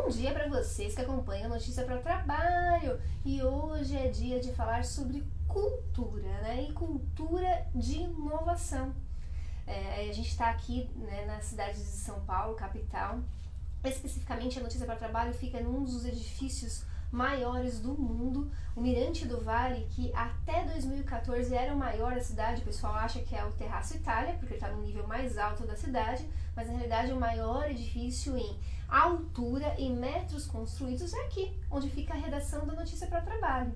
Bom dia para vocês que acompanham a Notícia para o Trabalho. E hoje é dia de falar sobre cultura, né? E cultura de inovação. A gente está aqui, né, na cidade de São Paulo, capital. Especificamente, a Notícia para o Trabalho fica num dos edifícios maiores do mundo, o Mirante do Vale, que até 2014 era o maior da cidade. O pessoal acha que é o Terraço Itália, porque está no nível mais alto da cidade, mas na realidade o maior edifício em altura e metros construídos é aqui, onde fica a redação da Notícia para o Trabalho.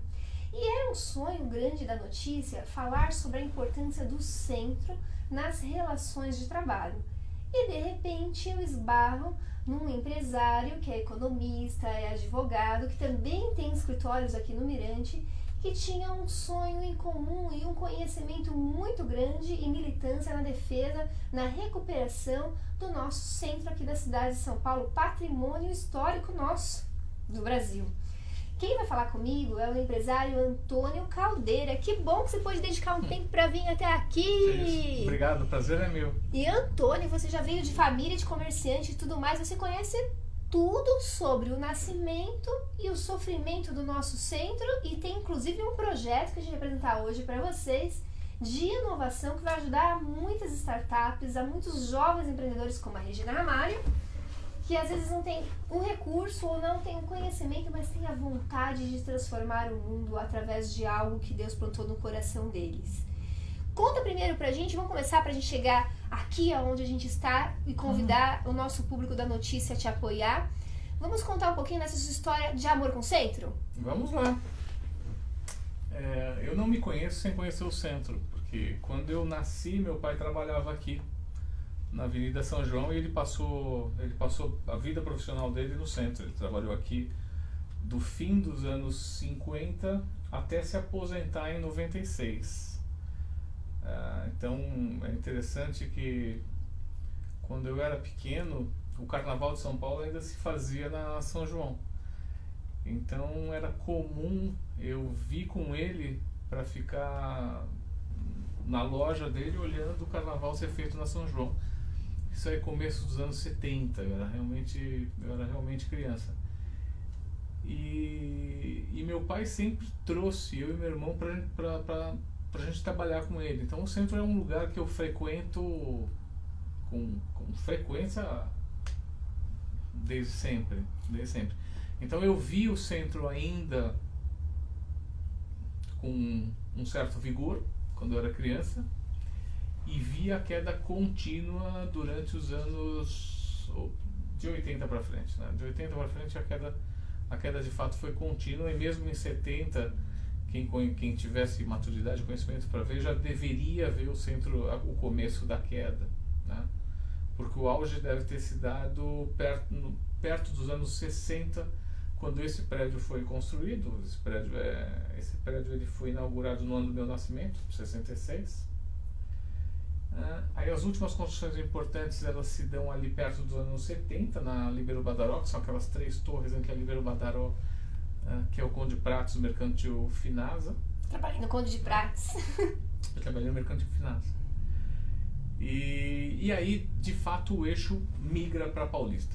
E é um sonho grande da notícia falar sobre a importância do centro nas relações de trabalho. E de repente eu esbarro num empresário que é economista, é advogado, que também tem escritórios aqui no Mirante, que tinha um sonho em comum e um conhecimento muito grande e militância na defesa, na recuperação do nosso centro aqui da cidade de São Paulo, patrimônio histórico nosso, do Brasil. Quem vai falar comigo é o empresário Antônio Caldeira. Que bom que você pôde dedicar um tempo para vir até aqui. Obrigado, o prazer é meu. E Antônio, você já veio de família, de comerciante e tudo mais, você conhece tudo sobre o nascimento e o sofrimento do nosso centro e tem inclusive um projeto que a gente vai apresentar hoje para vocês de inovação que vai ajudar muitas startups, a muitos jovens empreendedores como a Regina Ramalho, que às vezes não tem um recurso ou não tem um conhecimento, mas tem a vontade de transformar o mundo através de algo que Deus plantou no coração deles. Conta primeiro pra gente, vamos começar pra gente chegar aqui aonde a gente está e convidar o nosso público da notícia a te apoiar. Vamos contar um pouquinho dessa sua história de amor com o centro? Vamos lá. Eu não me conheço sem conhecer o centro, porque quando eu nasci, meu pai trabalhava aqui na Avenida São João e ele passou a vida profissional dele no centro. Ele trabalhou aqui do fim dos anos 50 até se aposentar em 96. Então é interessante que quando eu era pequeno, o Carnaval de São Paulo ainda se fazia na São João. Então era comum eu vir com ele para ficar na loja dele olhando o Carnaval ser feito na São João. Isso aí é começo dos anos 70, eu era realmente criança. E meu pai sempre trouxe eu e meu irmão pra gente trabalhar com ele. Então o centro é um lugar que eu frequento com frequência desde sempre. Então eu vi o centro ainda com um certo vigor quando eu era criança e vi a queda contínua durante os anos de 80 para frente, né? De 80 para frente a queda de fato foi contínua, e mesmo em 70 quem tivesse maturidade e conhecimento para ver já deveria ver o centro, o começo da queda, né? Porque o auge deve ter se dado perto dos anos 60, quando esse prédio foi construído. Esse prédio ele foi inaugurado no ano do meu nascimento, 66. Aí as últimas construções importantes elas se dão ali perto dos anos 70, na Libero Badaró, que são aquelas 3 torres em que a Libero Badaró, que é o Conde de Pratos, o Mercantil Finasa. Trabalhei no Conde de Pratos. Eu trabalhei no Mercantil Finasa. E aí, de fato, o eixo migra para Paulista,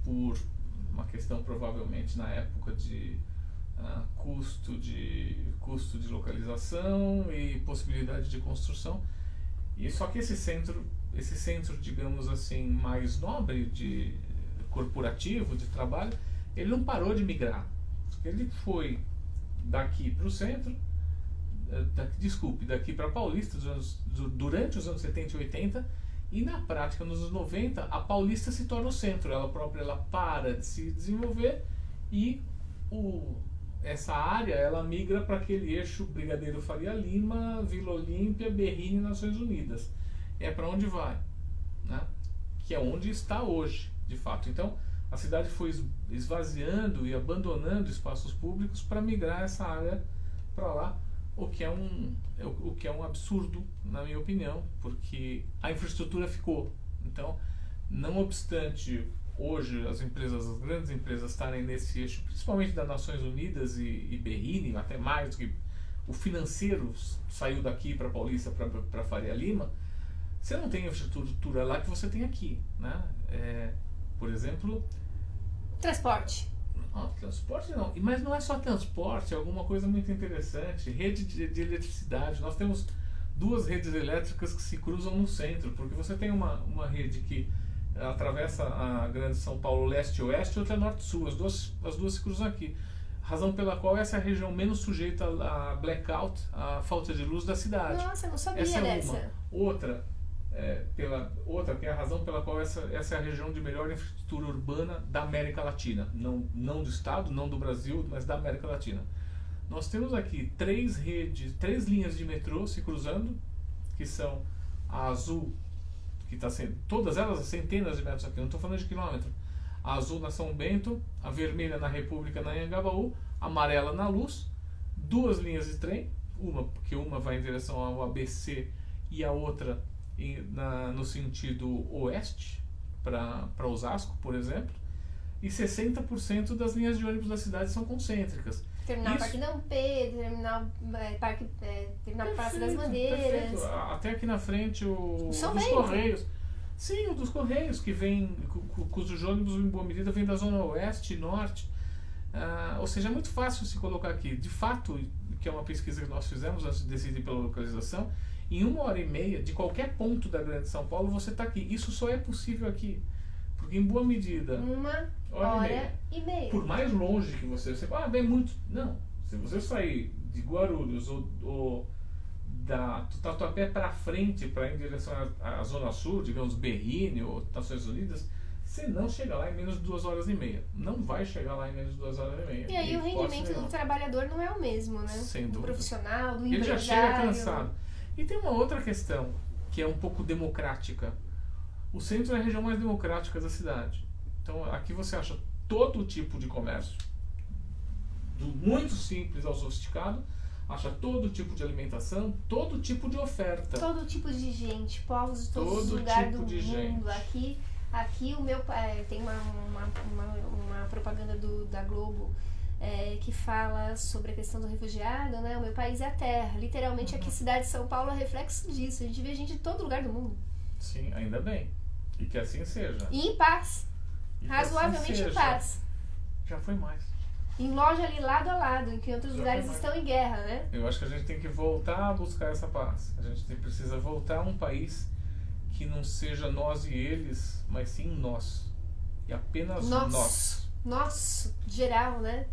por uma questão provavelmente na época de custo de localização e possibilidade de construção. E só que esse centro, digamos assim, mais nobre, de corporativo, de trabalho, ele não parou de migrar. Ele foi daqui para o centro, daqui para Paulista durante os anos 70 e 80, e na prática, nos anos 90, a Paulista se torna o centro. Ela própria para de se desenvolver e essa área ela migra para aquele eixo Brigadeiro Faria Lima, Vila Olímpia, Berrini e Nações Unidas. É para onde vai, né? Que é onde está hoje, de fato. Então, a cidade foi esvaziando e abandonando espaços públicos para migrar essa área para lá, o que é um absurdo, na minha opinião, porque a infraestrutura ficou. Então, não obstante hoje as grandes empresas estarem nesse eixo, principalmente das Nações Unidas e Berrini, até mais do que o financeiro saiu daqui para Paulista, para Faria Lima, você não tem a infraestrutura lá que você tem aqui, né? Por exemplo, Transporte. Não, transporte não. Mas não é só transporte, é alguma coisa muito interessante. Rede de eletricidade. Nós temos duas redes elétricas que se cruzam no centro, porque você tem uma rede que atravessa a Grande São Paulo leste e oeste, e outra norte-sul. As duas se cruzam aqui. Razão pela qual essa é a região menos sujeita a blackout, a falta de luz da cidade. Nossa, eu não sabia Essa é dessa. uma. Outra, que é a razão pela qual essa é a região de melhor infraestrutura urbana da América Latina. Não do estado, não do Brasil, mas da América Latina. Nós temos aqui três linhas de metrô se cruzando, que são a azul, que está todas elas a centenas de metros aqui, não estou falando de quilômetro. A azul na São Bento, a vermelha na República, na Anhangabaú, a amarela na Luz, duas linhas de trem, porque uma vai em direção ao ABC e a outra no sentido oeste, para Osasco, por exemplo, e 60% das linhas de ônibus da cidade são concêntricas. Terminal Parque Dom Pedro, terminal Praça das Bandeiras. Perfeito. Até aqui na frente o São dos bem. Correios. Sim, o dos Correios, que vem, cujos ônibus em boa medida vem da zona oeste e norte. Ou seja, é muito fácil se colocar aqui. De fato, que é uma pesquisa que nós fizemos antes de decidir pela localização, em 1h30, de qualquer ponto da Grande São Paulo, você está aqui. Isso só é possível aqui. Porque em boa medida... 1h30. Por mais longe que você bem muito... Não. Se você sair de Guarulhos ou da Tatuapé para frente, para ir em direção à Zona Sul, digamos Berrini ou Nações Unidas, você não chega lá em menos de 2h30. Não vai chegar lá em menos de 2h30. E aí o rendimento do trabalhador não é o mesmo, né? Sem dúvida. Do profissional, do Ele empresário. já chega cansado. E tem uma outra questão, que é um pouco democrática. O centro é a região mais democrática da cidade. Então aqui você acha todo tipo de comércio, do muito simples ao sofisticado, acha todo tipo de alimentação, todo tipo de oferta. Todo tipo de gente, povos de todos os Todo lugares tipo do de mundo. gente. Aqui o meu pai tem uma propaganda da Globo que fala sobre a questão do refugiado, né? O meu país é a terra. Literalmente aqui a cidade de São Paulo é reflexo disso. A gente vê gente de todo lugar do mundo. Sim, ainda bem. E que assim seja. E em paz. E que Razoavelmente assim em seja. paz. Já foi mais. Em loja ali lado a lado, em que outros Já lugares foi mais. estão em guerra, né? Eu acho que a gente tem que voltar a buscar essa paz. A gente precisa voltar a um país que não seja nós e eles, mas sim nós. E apenas nós. Nosso, geral, né?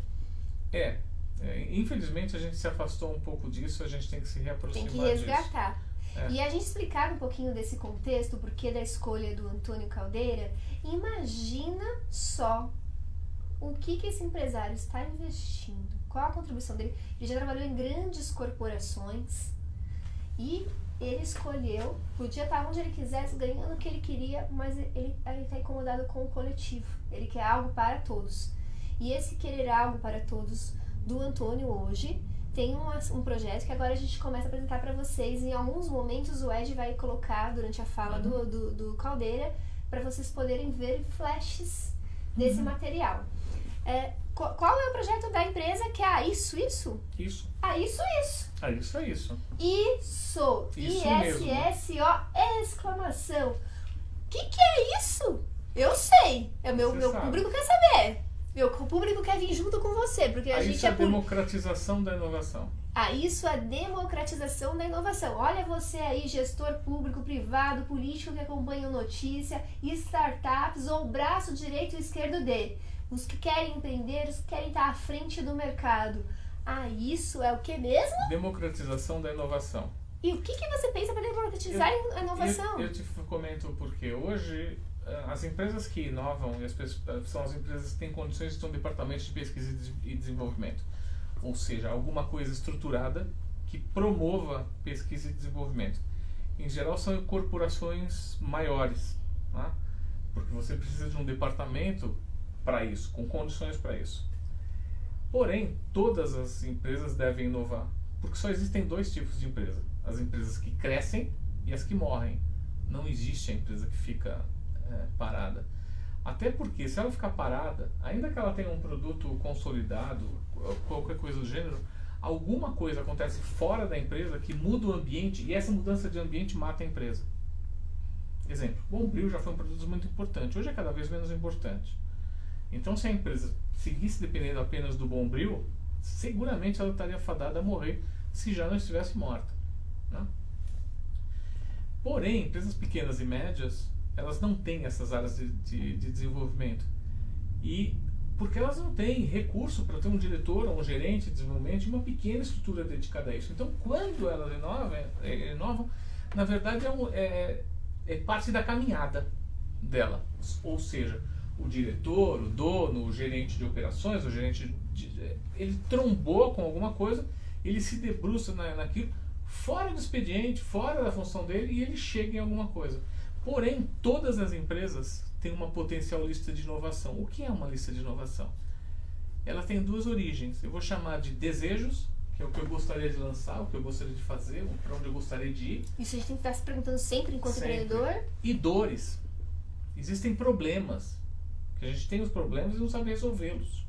Infelizmente a gente se afastou um pouco disso, a gente tem que se reaproximar Tem que disso. resgatar. É. E a gente explicar um pouquinho desse contexto, o porquê da escolha do Antônio Caldeira, imagina só o que esse empresário está investindo, qual a contribuição dele. Ele já trabalhou em grandes corporações e ele escolheu, podia estar onde ele quisesse, ganhando o que ele queria, mas ele está incomodado com o coletivo. Ele quer algo para todos. E esse querer algo para todos do Antônio hoje tem um projeto que agora a gente começa a apresentar para vocês. Em alguns momentos o Ed vai colocar durante a fala do Caldeira para vocês poderem ver flashes desse material. Qual é o projeto da empresa que é isso? Isso. Isso. Isso. Isso. Isso ISSO, exclamação. Que é isso? Eu sei. Meu público quer saber. Meu público quer vir junto com você, porque a gente isso é a democratização da inovação. Isso é a democratização da inovação. Olha você aí, gestor público, privado, político que acompanha notícia, startups ou braço direito e esquerdo dele. Os que querem empreender, os que querem estar à frente do mercado. Isso é o que mesmo? Democratização da inovação. E o que você pensa para democratizar a inovação? Eu te comento porque hoje as empresas que inovam são as empresas que têm condições de ter um departamento de pesquisa e desenvolvimento. Ou seja, alguma coisa estruturada que promova pesquisa e desenvolvimento. Em geral são corporações maiores, né? Porque você precisa de um departamento para isso, com condições para isso. Porém, todas as empresas devem inovar, porque só existem dois tipos de empresa: as empresas que crescem e as que morrem. Não existe a empresa que fica parada. Até porque, se ela ficar parada, ainda que ela tenha um produto consolidado, qualquer coisa do gênero, alguma coisa acontece fora da empresa que muda o ambiente, e essa mudança de ambiente mata a empresa. Exemplo, o Bombril já foi um produto muito importante, hoje é cada vez menos importante. Então, se a empresa seguisse dependendo apenas do Bombril, seguramente ela estaria fadada a morrer se já não estivesse morta, né? Porém, empresas pequenas e médias, elas não têm essas áreas de desenvolvimento. E porque elas não têm recurso para ter um diretor ou um gerente de desenvolvimento e uma pequena estrutura dedicada a isso. Então, quando elas inovam, na verdade é parte da caminhada dela. Ou seja, o diretor, o dono, o gerente de operações, ele trombou com alguma coisa, ele se debruça naquilo, fora do expediente, fora da função dele, e ele chega em alguma coisa. Porém, todas as empresas têm uma potencial lista de inovação. O que é uma lista de inovação? Ela tem duas origens. Eu vou chamar de desejos, que é o que eu gostaria de lançar, o que eu gostaria de fazer, para onde eu gostaria de ir. Isso a gente tem que estar se perguntando sempre enquanto empreendedor. E dores. Existem problemas, que a gente tem os problemas e não sabe resolvê-los.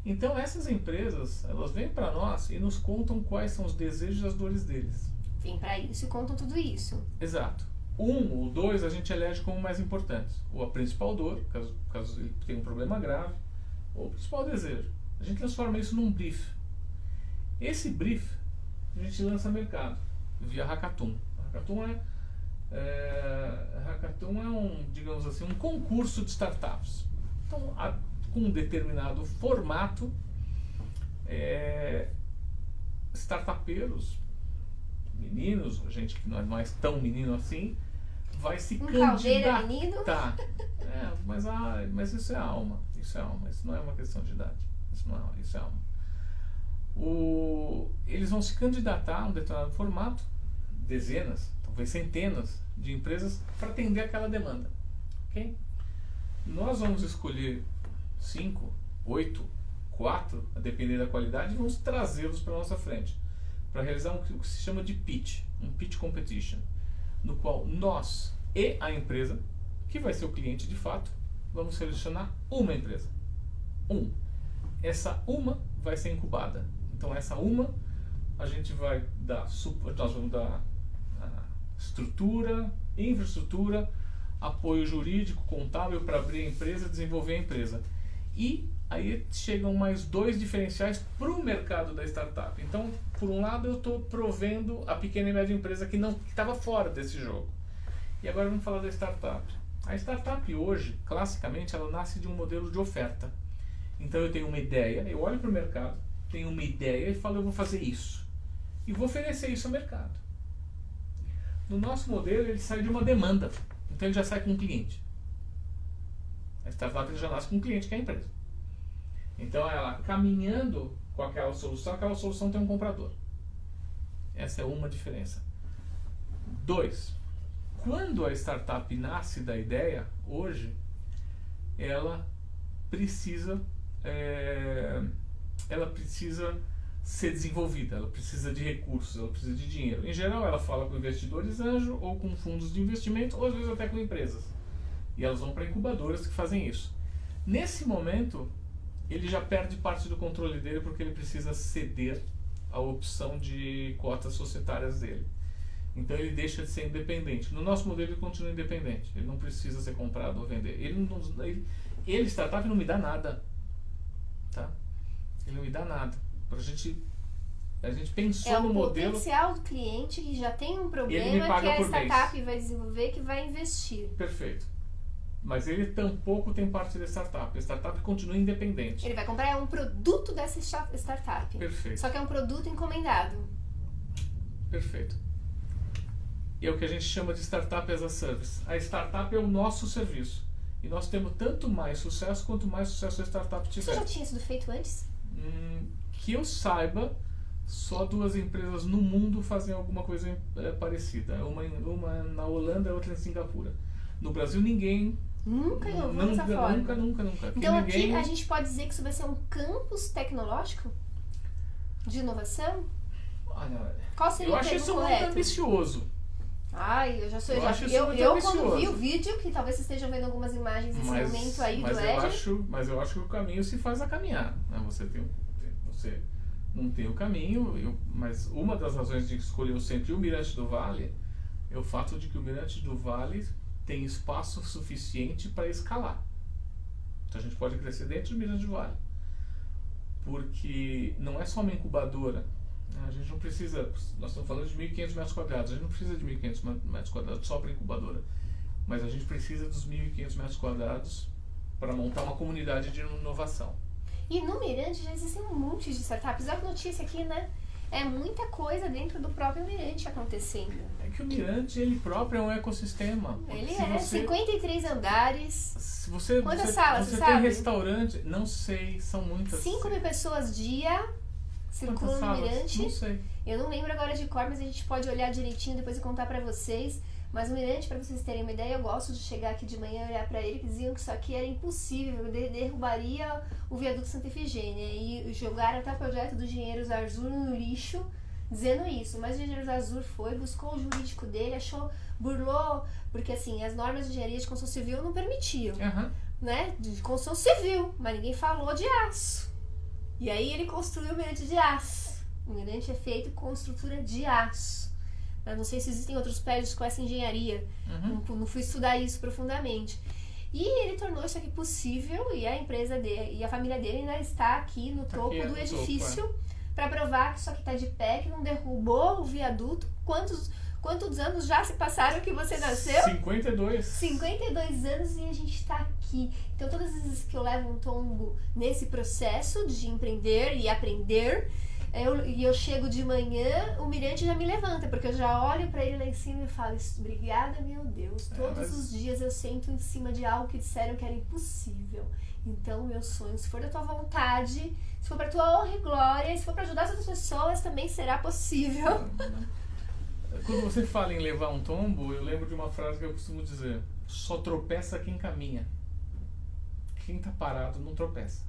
Então essas empresas, elas vêm para nós e nos contam quais são os desejos e as dores deles. Vêm para isso e contam tudo isso. Exato. Um ou dois a gente elege como mais importantes. Ou a principal dor, caso ele tenha um problema grave, ou o principal desejo. A gente transforma isso num brief. Esse brief a gente lança no mercado, via Hackathon. Hackathon é um, digamos assim, um concurso de startups. Então, com um determinado formato, startupeiros, meninos, gente que não é mais tão menino assim, vai se candidatar. Menino? Mas isso é alma. Isso não é uma questão de idade. Isso é alma. Eles vão se candidatar a um determinado formato, dezenas, talvez centenas de empresas para atender aquela demanda. Okay? Nós vamos escolher 5, 8, 4, a depender da qualidade, e vamos trazê-los para a nossa frente, para realizar o que se chama de pitch, um pitch competition, no qual nós e a empresa, que vai ser o cliente de fato, vamos selecionar uma empresa. Essa uma vai ser incubada. Então essa uma, a gente vai dar, nós vamos dar estrutura, infraestrutura, apoio jurídico, contábil para abrir a empresa, desenvolver a empresa. E aí chegam mais dois diferenciais para o mercado da startup. Então, por um lado, eu estou provendo a pequena e média empresa que estava fora desse jogo. E agora vamos falar da startup. A startup hoje, classicamente, ela nasce de um modelo de oferta. Então eu tenho uma ideia, eu olho para o mercado, tenho uma ideia e falo, eu vou fazer isso. E vou oferecer isso ao mercado. No nosso modelo, ele sai de uma demanda. Então ele já sai com um cliente. A startup ele já nasce com um cliente, que é a empresa. Então ela caminhando com aquela solução tem um comprador. Essa é uma diferença. 2. Quando a startup nasce da ideia, hoje, ela precisa ser desenvolvida, ela precisa de recursos, ela precisa de dinheiro. Em geral, ela fala com investidores anjo ou com fundos de investimento, ou às vezes até com empresas. E elas vão para incubadoras que fazem isso. Nesse momento, ele já perde parte do controle dele porque ele precisa ceder a opção de cotas societárias dele. Então ele deixa de ser independente. No nosso modelo ele continua independente. Ele não precisa ser comprado ou vender. Ele startup, não me dá nada. Tá? Ele não me dá nada. A gente pensou no modelo. É o potencial do cliente que já tem um problema que a startup vai desenvolver, que vai investir. Perfeito. Mas ele tampouco tem parte da startup. A startup continua independente. Ele vai comprar um produto dessa startup. Perfeito. Só que é um produto encomendado. Perfeito. E é o que a gente chama de startup as a service. A startup é o nosso serviço. E nós temos tanto mais sucesso quanto mais sucesso a startup tiver. Isso já tinha sido feito antes? Que eu saiba, só 2 empresas no mundo fazem alguma coisa parecida. Uma na Holanda e outra em Singapura. No Brasil ninguém... Nunca inovou dessa forma. Nunca. Então aqui a gente pode dizer que isso vai ser um campus tecnológico de inovação? Olha, qual seria eu acho isso muito ambicioso. Ai, eu quando vi o vídeo, que talvez vocês estejam vendo algumas imagens nesse momento aí do Edge. Mas eu acho que o caminho se faz a caminhar. Né? Você não tem o caminho, mas uma das razões de escolher o centro e o Mirante do Vale é o fato de que o Mirante do Vale tem espaço suficiente para escalar. Então a gente pode crescer dentro do Mirante Vale. Porque não é só uma incubadora. A gente não precisa, nós estamos falando de 1.500 metros quadrados, a gente não precisa de 1.500 metros quadrados só para incubadora, mas a gente precisa dos 1.500 metros quadrados para montar uma comunidade de inovação. E no Mirante já existem um monte de startups. Olha a notícia aqui, né? É muita coisa dentro do próprio Mirante acontecendo. É que o Mirante, ele próprio é um ecossistema. Ele é, 53 andares. Se você, Quantas salas, você você tem sabe? restaurante, não sei, são muitas. 5.000 pessoas dia circulam no salas? Mirante. Não sei. Eu não lembro agora de cor, mas a gente pode olhar direitinho depois e contar pra vocês. Mas o Mirante, pra vocês terem uma ideia, eu gosto de chegar aqui de manhã e olhar pra ele, que diziam que isso aqui era impossível, derrubaria o viaduto Santa Efigênia. E jogaram até o projeto do Engenheiros Arzur no lixo, dizendo isso. Mas o Engenheiros Arzur foi, buscou o jurídico dele, achou, burlou, porque assim, as normas de engenharia de construção civil não permitiam, né? De construção civil, mas ninguém falou de aço. E aí ele construiu o Mirante de aço. O Mirante é feito com estrutura de aço. Eu não sei se existem outros prédios com essa engenharia. Não fui estudar isso profundamente. E ele tornou isso aqui possível e a empresa dele e a família dele ainda está aqui no topo do edifício para provar que isso aqui está de pé, que não derrubou o viaduto. Quantos anos já se passaram que você nasceu? 52. 52 anos e a gente está aqui. Então todas as vezes que eu levo um tombo nesse processo de empreender e aprender, eu chego de manhã, o Mirante já me levanta, porque eu já olho pra ele lá em cima e falo, obrigada, meu Deus, todos os dias eu sento em cima de algo que disseram que era impossível. Então, meu sonho, se for da tua vontade, se for pra tua honra e glória, se for pra ajudar as outras pessoas, também será possível. Quando você fala em levar um tombo, eu lembro de uma frase que eu costumo dizer, só tropeça quem caminha. Quem tá parado não tropeça.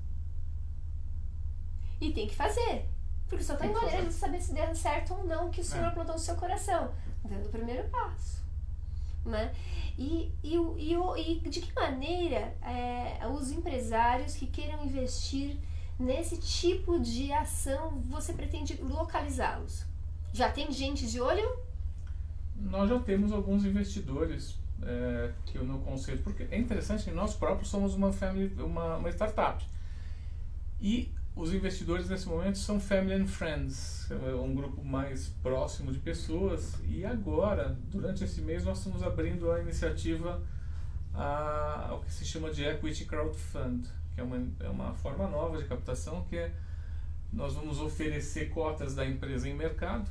E tem que fazer. Porque só tá em maneira de saber se deu certo ou não que o Senhor plantou no seu coração. Dando o primeiro passo. Né? E de que maneira os empresários que queiram investir nesse tipo de ação, você pretende localizá-los? Já tem gente de olho? Nós já temos alguns investidores que eu não conceito, porque é interessante que nós próprios somos uma startup. E os investidores nesse momento são family and friends, um grupo mais próximo de pessoas. E agora, durante esse mês, nós estamos abrindo a iniciativa ao que se chama de Equity Crowdfund, que é uma forma nova de captação, que nós vamos oferecer cotas da empresa em mercado,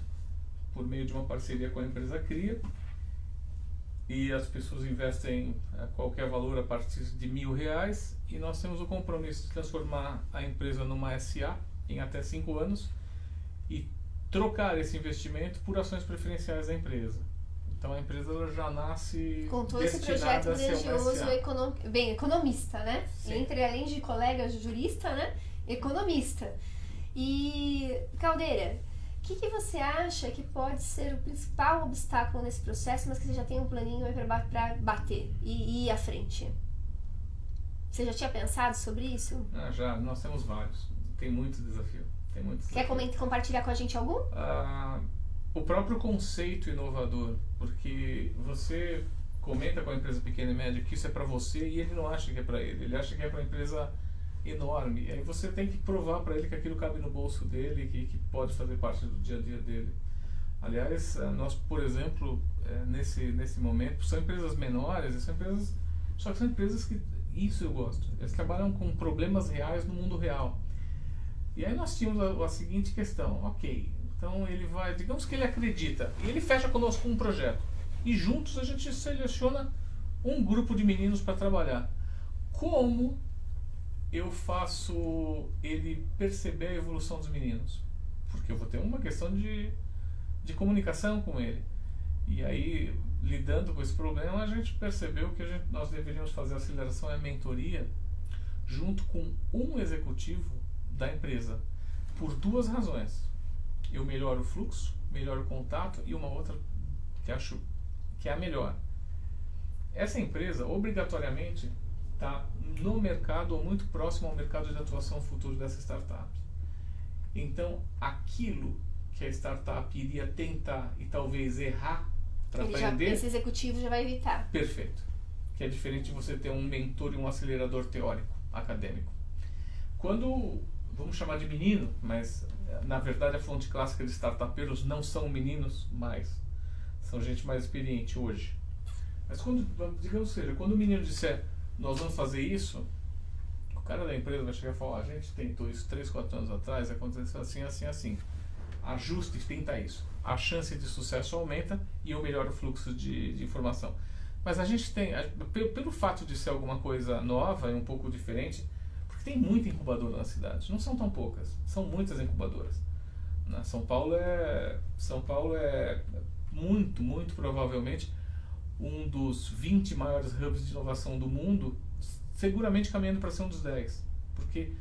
por meio de uma parceria com a empresa CRIA, e as pessoas investem qualquer valor a partir de R$1.000, e nós temos o compromisso de transformar a empresa numa SA em até 5 anos e trocar esse investimento por ações preferenciais da empresa. Então a empresa já nasce com todo esse projeto grandioso, economista, né? Sim. Entre, além de colega jurista, né? Economista. E, Caldeira, o que você acha que pode ser o principal obstáculo nesse processo, mas que você já tem um planinho aí para bater e ir à frente? Você já tinha pensado sobre isso? Já, nós temos vários. Tem muito desafio. Quer compartilhar com a gente algum? O próprio conceito inovador, porque você comenta com a empresa pequena e média que isso é para você e ele não acha que é para ele, ele acha que é para a empresa enorme. E aí você tem que provar para ele que aquilo cabe no bolso dele, que pode fazer parte do dia a dia dele. Aliás, nós, por exemplo, nesse momento, são empresas menores, só que são empresas que, isso eu gosto, eles trabalham com problemas reais no mundo real. E aí nós tínhamos a seguinte questão, ok, então ele vai, digamos que ele acredita, e ele fecha conosco um projeto, e juntos a gente seleciona um grupo de meninos para trabalhar. Como eu faço ele perceber a evolução dos meninos? Porque eu vou ter uma questão de comunicação com ele. E aí, lidando com esse problema, a gente percebeu que nós deveríamos fazer a aceleração e a mentoria junto com um executivo da empresa, por 2 razões. Eu melhoro o fluxo, melhoro o contato, e uma outra que acho que é a melhor. Essa empresa, obrigatoriamente, está no mercado ou muito próximo ao mercado de atuação futuro dessa startup. Então, aquilo que a startup iria tentar e talvez errar para aprender... Esse executivo já vai evitar. Perfeito. Que é diferente de você ter um mentor e um acelerador teórico. acadêmico. Quando, vamos chamar de menino, mas na verdade a fonte clássica de startupeiros não são meninos mais, são gente mais experiente hoje. Mas quando, digamos seja, quando o menino disser, nós vamos fazer isso, o cara da empresa vai chegar e falar, a gente tentou isso 3, 4 anos atrás, aconteceu assim, assim, assim. Ajuste e tenta isso. A chance de sucesso aumenta e eu melhoro o fluxo de informação. Mas a gente tem, pelo fato de ser alguma coisa nova e um pouco diferente, porque tem muita incubadora na cidade, não são tão poucas, são muitas incubadoras. São Paulo é muito, muito provavelmente um dos 20 maiores hubs de inovação do mundo, seguramente caminhando para ser um dos 10, porque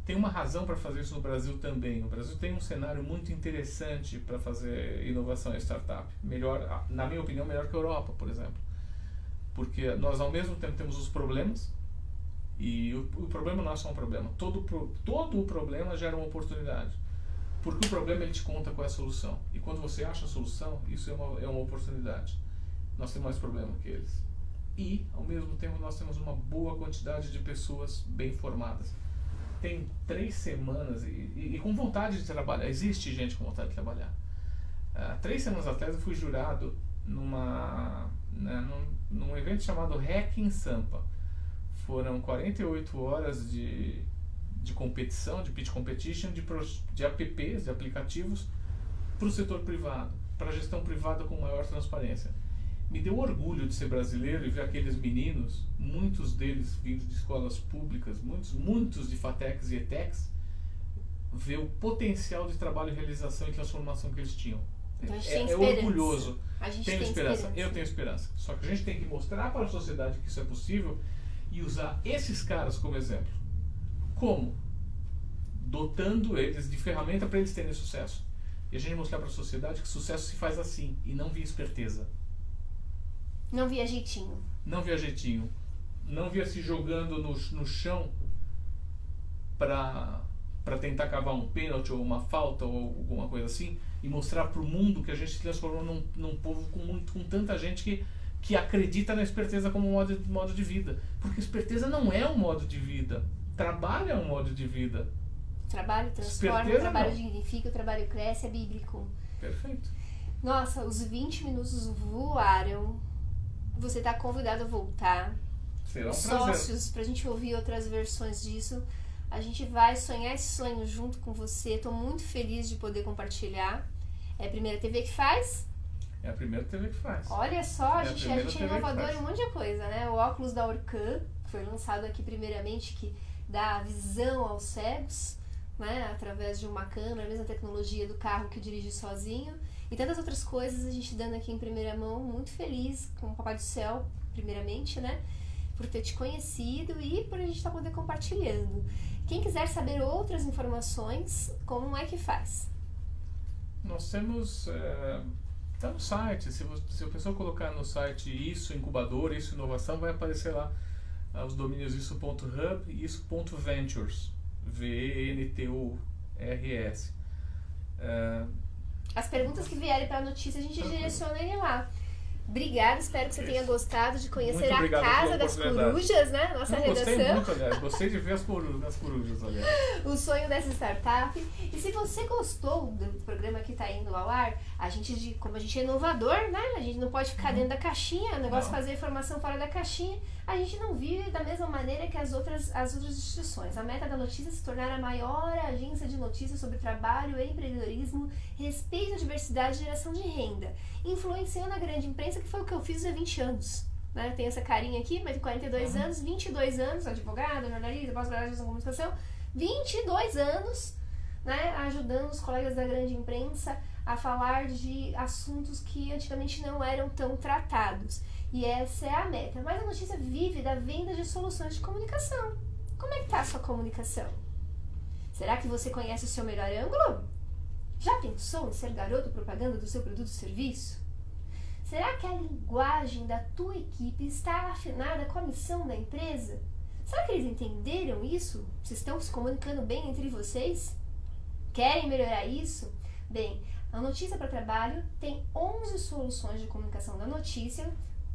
tem uma razão para fazer isso no Brasil também. O Brasil tem um cenário muito interessante para fazer inovação e startup. Melhor, na minha opinião, melhor que a Europa, por exemplo. Porque nós, ao mesmo tempo, temos os problemas, e o problema não é só um problema. Todo o problema gera uma oportunidade. Porque o problema, ele te conta qual é a solução. E quando você acha a solução, isso é uma oportunidade. Nós temos mais problema que eles. E, ao mesmo tempo, nós temos uma boa quantidade de pessoas bem formadas. Tem 3 semanas e com vontade de trabalhar. Existe gente com vontade de trabalhar. 3 semanas atrás eu fui jurado num evento chamado Hack in Sampa. Foram 48 horas de competição, de pitch competition, de apps, de aplicativos para o setor privado, para a gestão privada com maior transparência. Me deu orgulho de ser brasileiro e ver aqueles meninos, muitos deles vindo de escolas públicas, muitos de FATECs e ETECs, ver o potencial de trabalho, realização e transformação que eles tinham. Então, é orgulhoso. A gente tenho tem esperança. Eu tenho esperança. Só que a gente tem que mostrar para a sociedade que isso é possível e usar esses caras como exemplo. Como? Dotando eles de ferramenta para eles terem sucesso. E a gente mostrar para a sociedade que sucesso se faz assim e não via esperteza. Não via jeitinho. Não via jeitinho. Não via se jogando no chão para tentar cavar um pênalti ou uma falta ou alguma coisa assim e mostrar para o mundo que a gente se transformou num povo com tanta gente que acredita na esperteza como modo de vida. Porque esperteza não é um modo de vida. Trabalho é um modo de vida. O trabalho transforma, esperteza, o trabalho não. dignifica, o trabalho cresce, é bíblico. Perfeito. Nossa, os 20 minutos voaram. Você está convidado a voltar. Será um prazer. Sócios, pra gente ouvir outras versões disso. A gente vai sonhar esse sonho junto com você. Estou muito feliz de poder compartilhar. É a primeira TV que faz? É a primeira TV que faz. Olha só, a gente é inovador em um monte de coisa, né? O óculos da Orcan, que foi lançado aqui primeiramente, que dá visão aos cegos, né? Através de uma câmera, a mesma tecnologia do carro que dirige sozinho. E tantas outras coisas a gente dando aqui em primeira mão. Muito feliz com o Papai do Céu, primeiramente, né? Por ter te conhecido e por a gente estar poder compartilhando. Quem quiser saber outras informações, como é que faz? Nós temos... Tá no site. Se a pessoa colocar no site isso incubadora, isso inovação, vai aparecer lá os domínios isso.hub e isso.ventures. VENTURS. As perguntas que vierem para a notícia, a gente direciona ele lá. Obrigada, espero que você tenha gostado de conhecer a Casa das Corujas, né? Nossa redação. Gostei muito, aliás. Gostei de ver as corujas, aliás. O sonho dessa startup. E se você gostou do programa que está indo ao ar, como a gente é inovador, né? A gente não pode ficar dentro da caixinha, o negócio de fazer informação fora da caixinha. A gente não vive da mesma maneira que as outras instituições. A meta da notícia é se tornar a maior agência de notícias sobre trabalho, empreendedorismo, respeito à diversidade e geração de renda, influenciando a grande imprensa, que foi o que eu fiz há 20 anos. Né? Tem essa carinha aqui, mas de 42 anos, 22 anos, advogada, jornalista, pós-graduação em comunicação, 22 anos, né, ajudando os colegas da grande imprensa a falar de assuntos que antigamente não eram tão tratados. E essa é a meta. Mas a notícia vive da venda de soluções de comunicação. Como é que está a sua comunicação? Será que você conhece o seu melhor ângulo? Já pensou em ser garoto propaganda do seu produto ou serviço? Será que a linguagem da tua equipe está afinada com a missão da empresa? Será que eles entenderam isso? Vocês estão se comunicando bem entre vocês? Querem melhorar isso? Bem, a Notícia para Trabalho tem 11 soluções de comunicação da notícia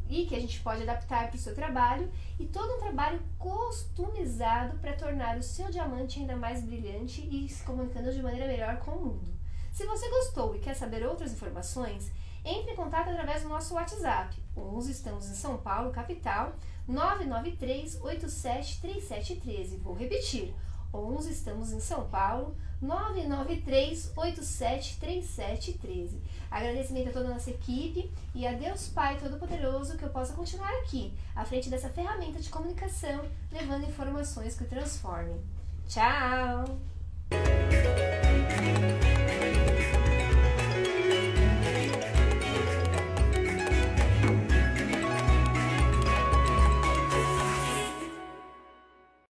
e que a gente pode adaptar para o seu trabalho, e todo um trabalho customizado para tornar o seu diamante ainda mais brilhante e se comunicando de maneira melhor com o mundo. Se você gostou e quer saber outras informações, entre em contato através do nosso WhatsApp. 11 estamos em São Paulo, capital, 993-873713. Vou repetir. 11 estamos em São Paulo, 993-873713. Agradecimento a toda a nossa equipe e a Deus Pai Todo-Poderoso que eu possa continuar aqui, à frente dessa ferramenta de comunicação, levando informações que transformem. Tchau!